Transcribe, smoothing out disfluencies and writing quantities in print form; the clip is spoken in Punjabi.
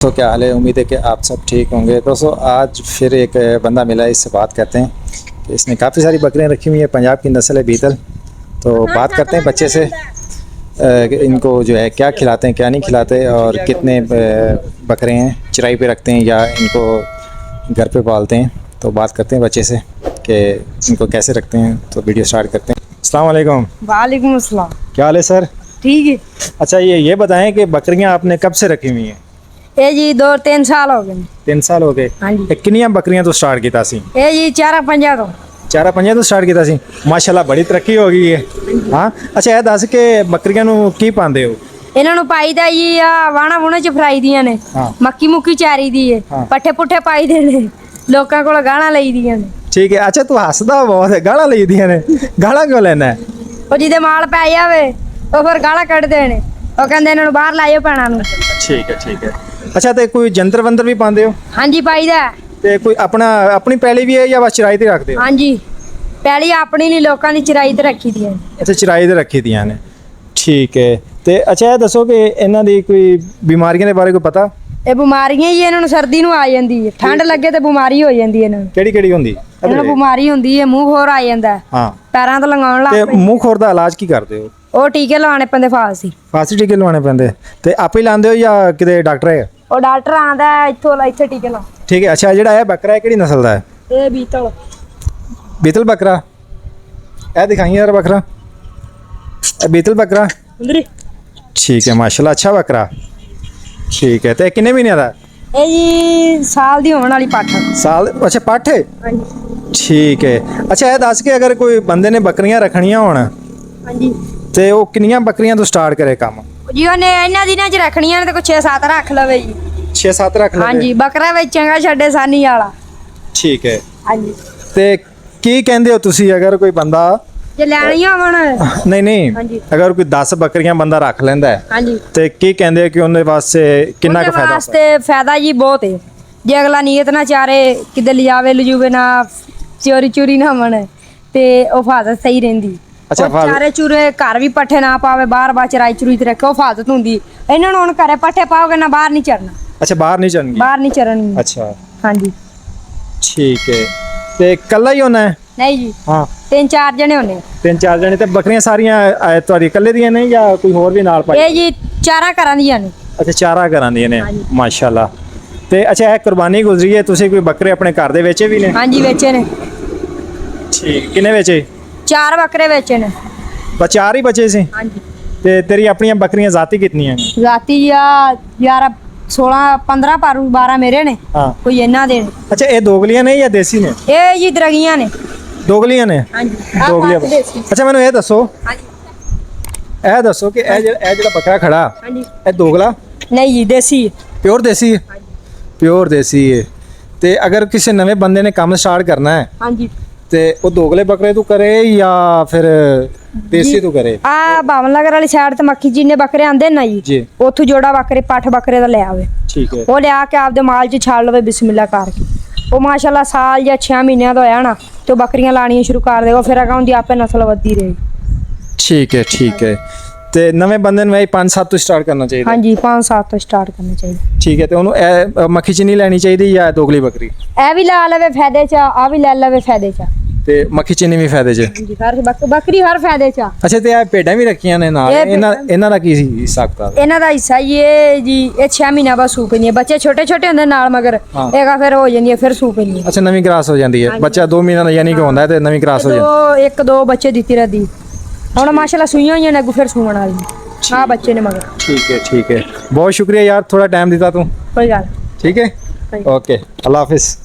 तो क्या हाल है। उम्मीद है कि आप सब ठीक होंगे। दोस्तों आज फिर एक बंदा मिला है, इससे बात करते हैं कि इसने काफ़ी सारी बकरियां रखी हुई हैं। पंजाब की नस्ल है बीतल। तो बात करते हैं बच्चे से इनको जो है क्या खिलाते हैं क्या नहीं खिलाते और कितने बकरे हैं चराई पे रखते हैं या इनको घर पे पालते हैं। तो बात करते हैं बच्चे से कि इनको कैसे रखते हैं। तो वीडियो स्टार्ट करते हैं। अस्सलाम वालेकुम। वालेकुम अस्सलाम। क्या हाल है सर? ठीक है। अच्छा ये बताएं कि बकरियां आपने कब से रखी हुई हैं? ये जी 2-3 साल हो गए। 3 साल हो गए। हाँ जी। कितनियां बकरियां तो स्टार्ट कीता सी? ये जी 4-5 तो 4-5 तो स्टार्ट कीता सी। ਮਾਸ਼ਾਅੱਲਾ ਬੜੀ ਤਰੱਕੀ ਹੋ ਗਈ ਹੈ। ਹਾਂ ਅੱਛਾ ਇਹ ਦੱਸ ਕਿ ਬੱਕਰੀਆਂ ਨੂੰ ਕੀ ਪਾਉਂਦੇ ਹੋ? ਇਹਨਾਂ ਨੂੰ ਪਾਈਦਾ ਜੀ ਆ ਵਾਣਾ ਵੁਣਾ ਚ ਫਰਾਈ ਦੀਆਂ ਨੇ, ਹਾਂ। ਮੱਕੀ ਮੁੱਕੀ ਚਾਰੀ ਦੀ ਏ, ਹਾਂ। ਪੱਠੇ ਪੁੱਠੇ ਪਾਈਦੇ ਨੇ, ਲੋਕਾਂ ਕੋਲ ਗਾਲਾਂ ਲਈਦੀਆਂ ਨੇ। ਠੀਕ ਹੈ। ਅੱਛਾ ਤੂੰ ਹੱਸਦਾ ਬਹੁਤ ਹੈ। ਗਾਲਾਂ ਲਈਦੀਆਂ ਨੇ? ਗਾਲਾਂ ਕਿਉਂ ਲੈਣਾ? ਉਹ ਜਿਹਦੇ ਮਾਲ ਪੈ ਜਾਵੇ ਉਹ ਫਿਰ ਗਾਲਾਂ ਕੱਢਦੇ ਨੇ, ਉਹ ਕਹਿੰਦੇ ਇਹਨਾਂ ਨੂੰ ਬਾਹਰ ਲਾਇਓ ਪੈਣਾ ਨੂੰ। ਠੀਕ ਹੈ ਠੀਕ ਹੈ। ਅੱਛਾ ਤੇ ਕੋਈ ਜੰਤਰ ਵੰਦਰ ਵੀ ਪਾਉਂਦੇ ਹੋ? ਹਾਂਜੀ ਪਾਈਦਾ। ਤੇ ਕੋਈ ਆਪਣੀ ਪੈਲੀ ਵੀ ਹੈ ਜਾਂ ਬਸ ਚਰਾਈ ਤੇ ਰੱਖਦੇ ਹੋ? ਹਾਂਜੀ ਪਹਿਲੀ ਆਪਣੀ ਨਹੀਂ, ਲੋਕਾਂ ਦੀ ਚਰਾਈ ਤੇ ਰੱਖੀ ਦੀ ਹੈ। ਅੱਛਾ ਚਰਾਈ ਤੇ ਰੱਖੀ ਦੀਆਂ ਨੇ। ਠੀਕ ਹੈ। ਤੇ ਅੱਛਾ ਇਹ ਦੱਸੋ ਕਿ ਇਹਨਾਂ ਦੀ ਕੋਈ ਬਿਮਾਰੀਆਂ ਦੇ ਬਾਰੇ ਕੋਈ ਪਤਾ? ਇਹ ਬਿਮਾਰੀਆਂ ਹੀ ਇਹਨਾਂ ਨੂੰ ਸਰਦੀ ਨੂੰ ਆ ਜਾਂਦੀ ਹੈ, ਠੰਡ ਲੱਗੇ ਤੇ ਬਿਮਾਰੀ ਹੋ ਜਾਂਦੀ ਹੈ ਇਹਨਾਂ ਨੂੰ। ਕਿਹੜੀ ਕਿਹੜੀ ਹੁੰਦੀ? ਇਹਨਾਂ ਨੂੰ ਬਿਮਾਰੀ ਹੁੰਦੀ ਹੈ, ਮੂੰਹ ਖੋਰ ਆ ਜਾਂਦਾ ਹੈ, ਹਾਂ। ਪੈਰਾਂ ਤੋਂ ਲੰਗਾਉਣ ਲੱਗ ਤੇ ਪੈਂਦੇ। ਮੂੰਹ ਖੋਰ ਦਾ ਇਲਾਜ ਕੀ ਕਰਦੇ ਹੋ? ਉਹ ਟੀਕੇ ਲਵਾਉਣੇ ਪੈਂਦੇ ਫਾਸੀ। ਫਾਸੀ ਟੀਕੇ ਲਵਾਉਣੇ ਪੈਂਦੇ ਤੇ ਆਪੇ ਹੀ ਲਾਉਂਦੇ ਹੋ ਜਾਂ ਕਿਤੇ ਡਾਕਟਰ ਹੈ? ਉਹ ਡਾਕਟਰ ਆਂਦਾ ਇੱਥੇ ਟੀਕੇ ਲਾ। ਠੀਕ ਹੈ। ਅੱਛਾ ਜਿਹੜਾ ਇਹ ਬੱਕਰਾ ਹੈ ਕਿਹੜੀ ਨਸਲ ਦਾ ਹੈ? ਇਹ ਬੀਤਲ। ਬੀਤਲ ਬੱਕਰਾ। ਇਹ ਦਿਖਾਈ ਯਾਰ ਬੱਕਰਾ। ਇਹ ਬੀਤਲ ਬੱਕਰਾ। ਅੰਦਰੀ। ਠੀਕ ਹੈ ਮਾਸ਼ਾਅੱਲਾ ਅੱਛਾ ਬੱਕਰਾ। ਠੀਕ ਹੈ। ਤੇ ਕਿੰਨੇ ਮਹੀਨਿਆਂ ਦਾ? ਇਹ ਜੀ ਸਾਲ ਦੀ ਹੋਣ ਵਾਲੀ ਪੱਠ। ਸਾਲ? ਅੱਛਾ ਪੱਠ ਹੈ। ਹਾਂਜੀ। ਠੀਕ ਹੈ। ਅੱਛਾ ਇਹ ਦੱਸ ਕੇ ਅਗਰ ਕੋਈ ਬੰਦੇ ਨੇ ਬੱਕਰੀਆਂ ਰੱਖਣੀਆਂ ਹੋਣ ਹਾਂਜੀ ਤੇ ਉਹ ਕਿੰਨੀਆਂ ਬੱਕਰੀਆਂ ਤੋਂ ਸਟਾਰਟ ਕਰੇ ਕੰਮ? ਜੀ ਉਹਨੇ ਇਹਨਾਂ ਦਿਨਾਂ 'ਚ ਰੱਖਣੀਆਂ ਨੇ ਤੇ ਕੋਈ 6-7 ਰੱਖ ਲਵੇ ਜੀ। 6-7 ਰੱਖ ਲਵੇ। ਹਾਂਜੀ ਬੱਕਰਾ ਵੇਚਾਂਗਾ ਛੱਡੇ ਸਾਨੀ ਵਾਲਾ। ਠੀਕ ਹੈ। ਹਾਂਜੀ ਤੇ ਕੀ ਕਹਿੰਦੇ ਹੋ ਤੁਸੀਂ ਅਗਰ ਕੋਈ ਬੰਦਾ ਜੇ ਲੈਣੀਆਂ ਹੋਣ? ਨਹੀਂ ਹਾਂਜੀ। ਅਗਰ ਕੋਈ 10 ਬੱਕਰੀਆਂ ਬੰਦਾ ਰੱਖ ਲੈਂਦਾ ਹੈ ਹਾਂਜੀ ਤੇ ਕੀ ਕਹਿੰਦੇ ਕਿ ਉਹਦੇ ਵਾਸਤੇ ਕਿੰਨਾ ਕੁ ਉਹਦੇ ਫਾਇਦਾ? ਵਾਸਤੇ ਫਾਇਦਾ ਜੀ ਬਹੁਤ ਹੈ। ਜੇ ਅਗਲਾ ਨੀਅਤ ਨਾ ਚਾਰੇ ਕਿਤੇ ਲਿਜਾਵੇ ਲਜੂਵੇ ਨਾ, ਚੋਰੀ ਨਾ ਮਣੇ ਤੇ ਉਹ ਫਾਜ਼ਤ ਸਹੀ ਰਹਿੰਦੀ। ਅੱਛਾ, ਉਹ ਚਾਰੇ ਚੂਰੇ ਘਰ ਵੀ ਪੱਠੇ ਨਾ ਪਾਵੇ, ਬਾਹਰ ਚਰਾਈ ਚੁਰੀ ਤੇ ਰੱਖੋ, ਫਾਜ਼ਤ ਹੁੰਦੀ। ਇਹਨਾਂ ਨੂੰ ਹੁਣ ਘਰੇ ਪੱਠੇ ਪਾਓਗੇ ਨਾ ਬਾਹਰ ਨਹੀਂ ਚਰਨਾ। ਅੱਛਾ ਬਾਹਰ ਨਹੀਂ ਚਰਨਗੀ? ਬਾਹਰ ਨਹੀਂ ਚਰਨਗੀ। ਅੱਛਾ ਹਾਂਜੀ। ਠੀਕ ਹੈ। ਤੇ ਕੱਲਾ ਹੀ ਹੋਣਾ ਹੈ? ਨਹੀਂ ਜੀ ਹਾਂ 3-4 ਜਣੇ ਹੁੰਦੇ। 3-4 ਜਣੇ। ਤੇ ਬੱਕਰੀਆਂ ਸਾਰੀਆਂ ਤੁਹਾਡੀ ਇਕੱਲੇ ਦੀਆਂ ਨੇ ਜਾਂ ਕੋਈ ਹੋਰ ਵੀ ਨਾਲ ਪਾਈ? ਇਹ ਜੀ ਚਾਰਾ ਘਰਾਂ ਦੀਆਂ ਨੇ। ਅੱਛਾ ਚਾਰਾ ਘਰਾਂ ਦੀਆਂ ਨੇ। ਹਾਂਜੀ। ਮਾਸ਼ਾਅੱਲਾ। ਤੇ ਅੱਛਾ ਇਹ ਕੁਰਬਾਨੀ ਗੁਜ਼ਰੀ ਹੈ, ਤੁਸੀਂ ਕੋਈ ਬੱਕਰੇ ਆਪਣੇ ਘਰ ਦੇ ਵੇਚੇ ਵੀ ਨੇ? ਹਾਂਜੀ ਵੇਚੇ ਨੇ। ਠੀਕ। ਕਿੰਨੇ ਵੇਚੇ? 4 ਬੱਕਰੇ ਵੇਚੇ ਨੇ। ਬਸ 4 ਹੀ ਬਚੇ ਸੀ? ਹਾਂਜੀ। ਤੇ ਤੇਰੀ ਆਪਣੀਆਂ ਬੱਕਰੀਆਂ ਜ਼ਾਤੀ ਕਿਤਨੀਆਂ ਨੇ? ਰਾਤੀ ਆ 16-15 ਪਾਰੂ, 12 ਮੇਰੇ ਨੇ। ਹਾਂ। ਕੋਈ ਇਹਨਾਂ ਦੇ ਨੇ। ਅੱਛਾ ਇਹ ਦੋਗਲੀਆਂ ਨੇ ਜਾਂ ਦੇਸੀ ਨੇ? ਇਹ ਜੀ ਦਰਗੀਆਂ ਨੇ। ਦੋਗਲੀਆਂ ਨੇ? ਹਾਂਜੀ ਦੋਗਲੀਆਂ। ਅੱਛਾ ਮੈਨੂੰ ਇਹ ਦੱਸੋ ਹਾਂਜੀ। ਇਹ ਦੱਸੋ ਕਿ ਇਹ ਜਿਹੜਾ ਬੱਕਰਾ ਖੜਾ ਹਾਂਜੀ ਇਹ ਦੋਗਲਾ? ਨਹੀਂ ਜੀ ਦੇਸੀ। ਪਿਓਰ ਦੇਸੀ ਹੈ? ਪਿਓਰ ਦੇਸੀ ਹੈ। ਤੇ ਅਗਰ ਕਿਸੇ ਨਵੇਂ ਬੰਦੇ ਨੇ ਕੰਮ ਸਟਾਰਟ ਕਰਨਾ ਹੈ ਹਾਂਜੀ ਤੇ ਉਹ ਦੋਗਲੇ ਬੱਕਰੇ ਤੋਂ ਕਰੇ ਜਾਂ ਫਿਰ ਦੇਸੀ ਤੋਂ ਕਰੇ? ਆ ਬਾਵਨ ਨਗਰ ਵਾਲੀ ਸਾਈਡ ਤੇ ਮੱਖੀ ਜਿੰਨੇ ਬੱਕਰੇ ਆਂਦੇ ਨਾ ਜੀ। ਜੀ, ਉੱਥੋਂ ਜੋੜਾ ਬੱਕਰੇ ਪੱਠ ਬੱਕਰੇ ਦਾ ਲੈ ਆਵੇ। ਠੀਕ ਹੈ। ਉਹ ਲਿਆ ਕੇ ਆਪਦੇ ਮਾਲ 'ਚ ਛਾਲ ਲਵੇ ਬਿਸਮਿਲ੍ਲਾ ਕਰਕੇ। ਉਹ ਮਾਸ਼ਾਅੱਲਾ ਸਾਲ ਜਾਂ 6 ਮਹੀਨਿਆਂ ਦਾ ਹੋਇਆ ਨਾ ਤੇ ਉਹ ਬੱਕਰੀਆਂ ਲਾਣੀਆਂ ਸ਼ੁਰੂ ਕਰ ਦੇਗਾ। ਫਿਰ ਅਗਾਂ ਦੀ ਆਪੇ ਨਸਲ ਵੱਧਦੀ ਰਹੇਗੀ। ਠੀਕ ਹੈ ਠੀਕ ਹੈ। ਤੇ ਨਵੇਂ ਬੰਦੇ ਨੂੰ ਇਹ 5-7 ਤੋਂ ਸਟਾਰਟ ਕਰਨਾ ਚਾਹੀਦਾ? ਹਾਂਜੀ 5-7 ਤੋਂ ਸਟਾਰਟ ਕਰਨਾ ਚਾਹੀਦਾ। ਠੀਕ ਹੈ। ਤੇ ਉਹਨੂੰ ਇਹ ਮੱਖੀ ਚੀਨੀ ਲੈਣੀ ਚਾਹੀਦੀ ਜਾਂ ਦੋਗਲੀ ਬੱਕਰੀ? ਇਹ ਵੀ ਲੈ ਲਵੇ ਫਾਇਦੇ 'ਚ, ਆ ਵੀ ਲੈ ਲਵੇ ਫਾਇਦੇ 'ਚ। ਤੇ ਮੱਖੀ ਚੀਨੀ ਵੀ ਫਾਇਦੇ 'ਚ? ਹਾਂਜੀ ਹਰ ਬੱਕਰੀ ਹਰ ਫਾਇਦੇ 'ਚ ਆ। ਅੱਛਾ ਤੇ ਇਹ ਭੇਡਾਂ ਵੀ ਰੱਖੀਆਂ ਨੇ ਨਾਲ? ਇਹਨਾਂ ਦਾ ਕੀ ਸੀ ਸਕਦਾ? ਇਹਨਾਂ ਦਾ ਹਿੱਸਾ ਹੀ ਇਹ ਜੀ, ਇਹ 6 ਮਹੀਨਿਆਂ ਬਾਅਦ ਸੂ ਪੈਂਦੀ ਹੈ। ਬੱਚੇ ਛੋਟੇ ਹੁੰਦੇ ਨਾਲ ਮਗਰ ਇਹਗਾ ਫਿਰ ਹੋ ਜਾਂਦੀ ਹੈ, ਫਿਰ ਸੂ ਪੈਂਦੀ ਹੈ। ਅੱਛਾ ਨਵੀਂ ਕ੍ਰਾਸ ਹੋ ਜਾਂਦੀ ਹੈ। ਬੱਚਾ 2 ਮਹੀਨਿਆਂ ਦਾ ਯਾਨੀ ਕਿ ਹੁੰਦਾ ਹੈ ਤੇ ਨਵੀਂ ਕ੍ਰਾਸ ਹੋ ਜਾਂਦੀ ਹੈ। 1-2 ਬੱਚੇ ਦਿੱਤੀ ਰਹਦੀ। ਹੁਣ ਮਾਸ਼ਾਅੱਲਾ ਸੂਈਆਂ ਹੋਈਆਂ ਨੇ, ਅੱਗੋਂ ਫਿਰ ਸੂਣ ਵਾਲੀ ਆ ਬੱਚੇ ਨੇ ਮਗਰ। ਠੀਕ ਹੈ ਠੀਕ ਹੈ। ਬਹੁਤ ਸ਼ੁਕਰੀਆ ਯਾਰ, ਥੋੜਾ ਟਾਈਮ ਦਿੱਤਾ ਤੂੰ। ਕੋਈ ਗੱਲ। ਠੀਕ ਹੈ ਓਕੇ। ਅੱਲਾ ਹਾਫਿਜ਼।